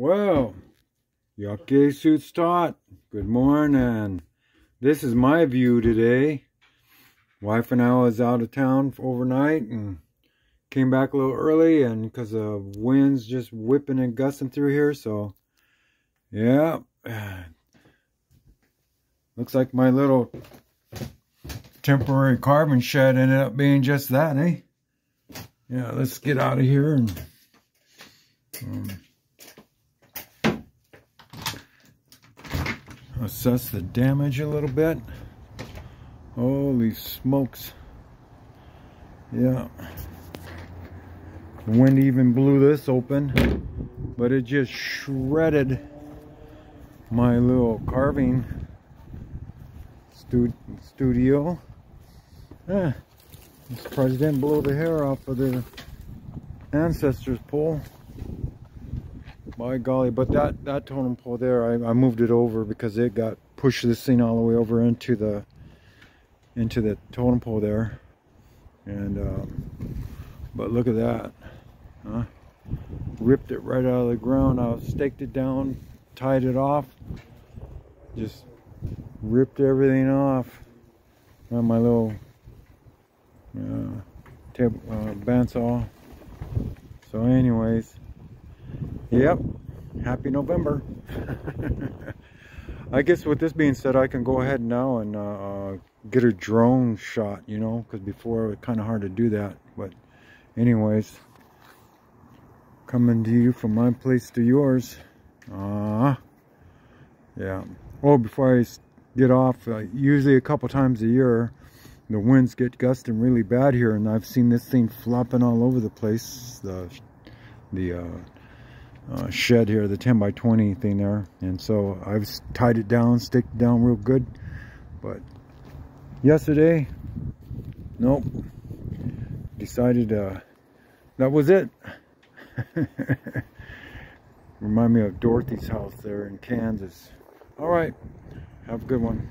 Well, Yucky Suits Tot. Good morning. This is my view today. Wife and I was out of town for overnight and came back a little early, and because the wind's just whipping and gusting through here, so yeah. Looks like my little temporary carving shed ended up being just that, eh? Yeah, let's get out of here and assess the damage a little bit. Holy smokes. Yeah. The wind even blew this open, but it just shredded my little carving studio. I'm surprised it didn't blow the hair off of the ancestors pole. By golly, but that totem pole there, I moved it over because it got pushed this thing all the way over into the totem pole there. And but look at that, huh? Ripped it right out of the ground. I staked it down, tied it off, just ripped everything off on my little bandsaw. So anyways, yep, happy November. I guess with this being said, I can go ahead now and get a drone shot, you know, because before it was kind of hard to do that. But anyways, coming to you from my place to yours. Yeah. Oh, before I get off, usually a couple times a year, the winds get gusting really bad here, and I've seen this thing flopping all over the place. The shed here, the 10 by 20 thing there, and so I've tied it down, staked it down real good. But yesterday, nope, decided that was it. Remind me of Dorothy's house there in Kansas. All right, have a good one.